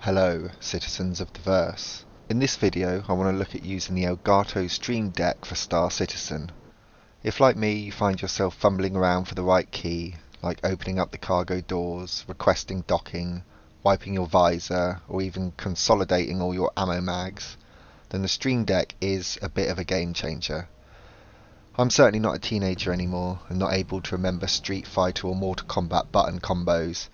Hello, citizens of the verse. In this video I want to look at using the Elgato Stream Deck for Star Citizen. If like me you find yourself fumbling around for the right key, like opening up the cargo doors, requesting docking, wiping your visor, or even consolidating all your ammo mags, then the Stream Deck is a bit of a game changer. I'm certainly not a teenager anymore and not able to remember Street Fighter or Mortal Kombat button combos.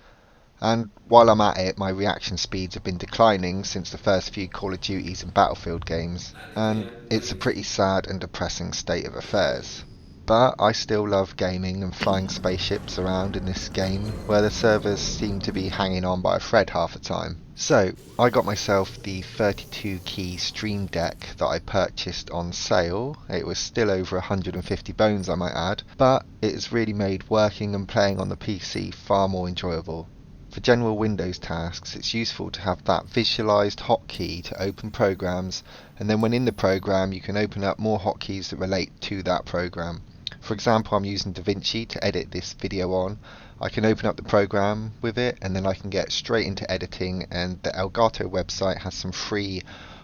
And while I'm at it, my reaction speeds have been declining since the first few Call of Duties and Battlefield games, and it's a pretty sad and depressing state of affairs. But I still love gaming and flying spaceships around in this game, where the servers seem to be hanging on by a thread half the time. So, I got myself the 32 key Stream Deck that I purchased on sale. It was still over 150 bones, I might add, but it has really made working and playing on the PC far more enjoyable. For general Windows tasks, it's useful to have that visualized hotkey to open programs, and then when in the program you can open up more hotkeys that relate to that program. For example, I'm using DaVinci to edit this video on. I can open up the program with it and then I can get straight into editing, and the Elgato website has some free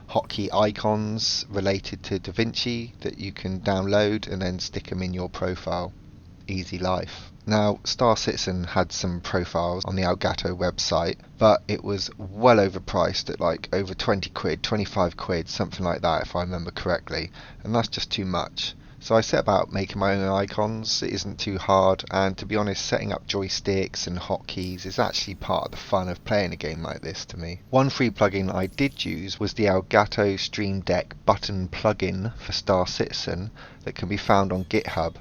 hotkey icons related to DaVinci that you can download and then stick them in your profile. Easy life. Now, Star Citizen had some profiles on the Elgato website, but it was well overpriced at like over 20 quid, 25 quid, something like that if I remember correctly, and that's just too much. So I set about making my own icons. It isn't too hard, and to be honest, setting up joysticks and hotkeys is actually part of the fun of playing a game like this to me. One free plugin I did use was the Elgato Stream Deck button plugin for Star Citizen that can be found on GitHub,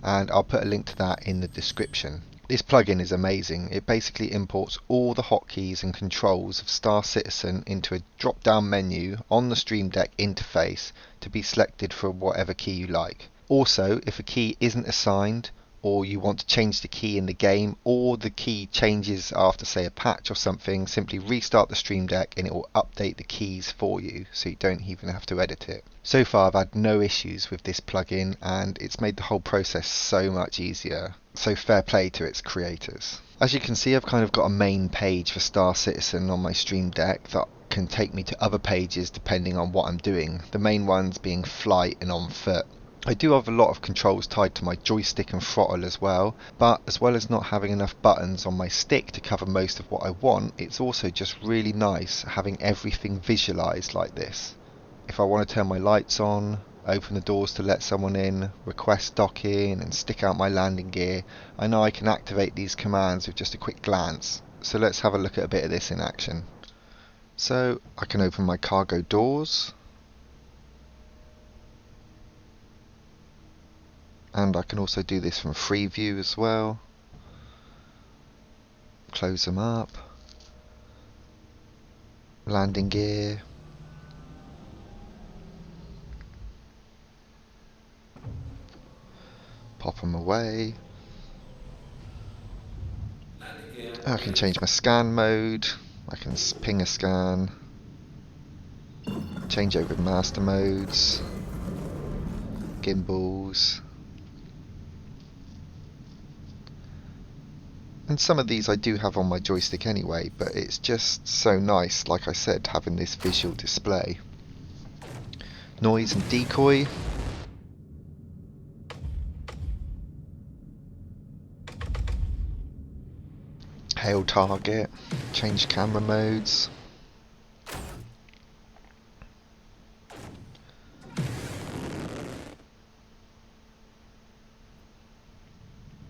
and I'll put a link to that in the description. This plugin is amazing. It basically imports all the hotkeys and controls of Star Citizen into a drop down menu on the Stream Deck interface to be selected for whatever key you like. Also, if a key isn't assigned, or you want to change the key in the game, or the key changes after say a patch or something, simply restart the Stream Deck and it will update the keys for you, so you don't even have to edit it. So far I've had no issues with this plugin, and it's made the whole process so much easier. So fair play to its creators. As you can see, I've kind of got a main page for Star Citizen on my Stream Deck that can take me to other pages depending on what I'm doing, the main ones being flight and on foot. I do have a lot of controls tied to my joystick and throttle as well as not having enough buttons on my stick to cover most of what I want, it's also just really nice having everything visualized like this. If I want to turn my lights on, open the doors to let someone in, request docking and stick out my landing gear, I know I can activate these commands with just a quick glance. So let's have a look at a bit of this in action. So I can open my cargo doors, and I can also do this from free view as well. Close them up. Landing gear. Pop them away. I can change my scan mode. I can ping a scan. Change over master modes. Gimbals. And some of these I do have on my joystick anyway, but it's just so nice, like I said, having this visual display. Noise and decoy. Hail target. Change camera modes.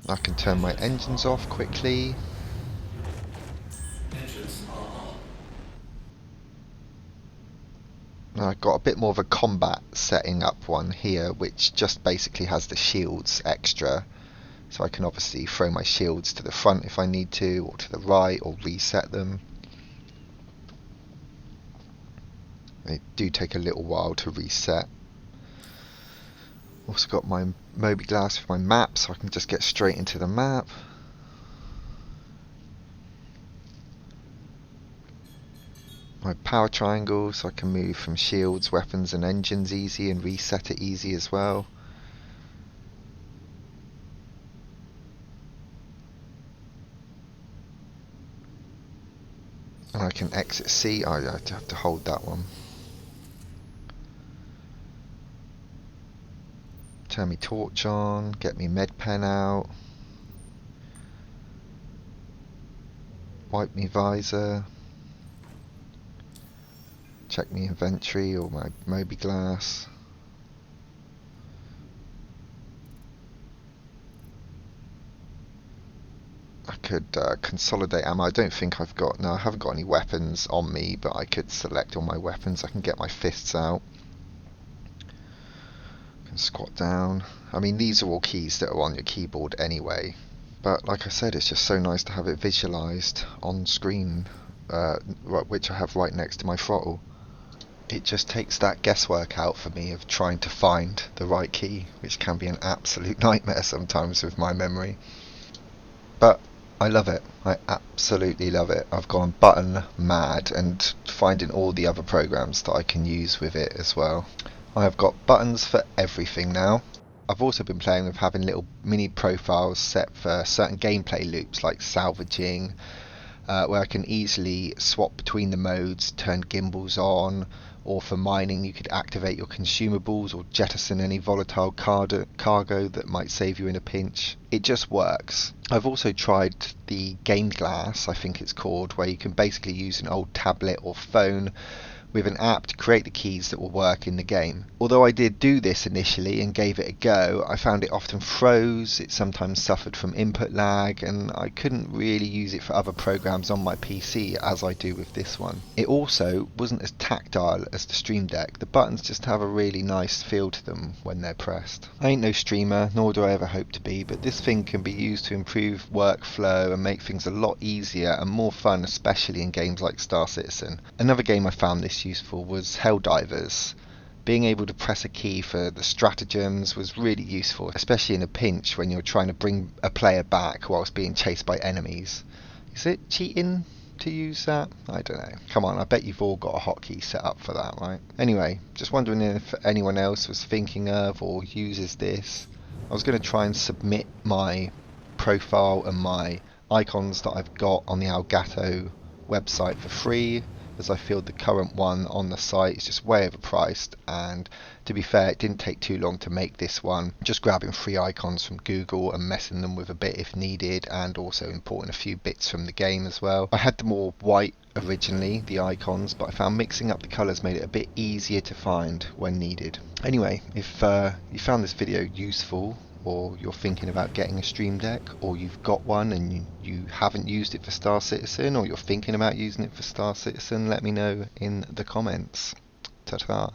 I can turn my engines off quickly. I've got a bit more of a combat setting up one here, which just basically has the shields extra. So I can obviously throw my shields to the front if I need to, or to the right, or reset them. They do take a little while to reset. Also got my Mobi glass for my map, so I can just get straight into the map. My power triangle, so I can move from shields, weapons and engines easy, and reset it easy as well. And I can exit C. I have to hold that one. Turn me torch on, get me med pen out, wipe me visor, check me inventory or my Moby glass. I could consolidate ammo. I don't think I've got, no, I haven't got any weapons on me, but I could select all my weapons. I can get my fists out. I can squat down. I mean, these are all keys that are on your keyboard anyway, but like I said, it's just so nice to have it visualized on screen, which I have right next to my throttle. It just takes that guesswork out for me of trying to find the right key, which can be an absolute nightmare sometimes with my memory. But I love it. I absolutely love it. I've gone button mad and finding all the other programs that I can use with it as well. I have got buttons for everything now. I've also been playing with having little mini profiles set for certain gameplay loops like salvaging, where I can easily swap between the modes, turn gimbals on, or for mining you could activate your consumables or jettison any volatile cargo that might save you in a pinch. It just works. I've also tried the game glass, I think it's called, where you can basically use an old tablet or phone with an app to create the keys that will work in the game. Although I did do this initially and gave it a go, I found it often froze, it sometimes suffered from input lag, and I couldn't really use it for other programs on my PC as I do with this one. It also wasn't as tactile as the Stream Deck. The buttons just have a really nice feel to them when they're pressed. I ain't no streamer, nor do I ever hope to be, but this thing can be used to improve workflow and make things a lot easier and more fun, especially in games like Star Citizen. Another game I found this useful was Helldivers. Being able to press a key for the stratagems was really useful, especially in a pinch when you're trying to bring a player back whilst being chased by enemies. Is it cheating to use that? I don't know. Come on, I bet you've all got a hotkey set up for that, right? Anyway, just wondering if anyone else was thinking of or uses this. I was going to try and submit my profile and my icons that I've got on the Elgato website for free, as I feel the current one on the site is just way overpriced, and to be fair, it didn't take too long to make this one, just grabbing free icons from Google and messing them with a bit if needed, and also importing a few bits from the game as well. I had them all white originally, the icons, but I found mixing up the colours made it a bit easier to find when needed. Anyway, if you found this video useful, or you're thinking about getting a Stream Deck, or you've got one and you haven't used it for Star Citizen, or you're thinking about using it for Star Citizen, let me know in the comments. Ta-ta.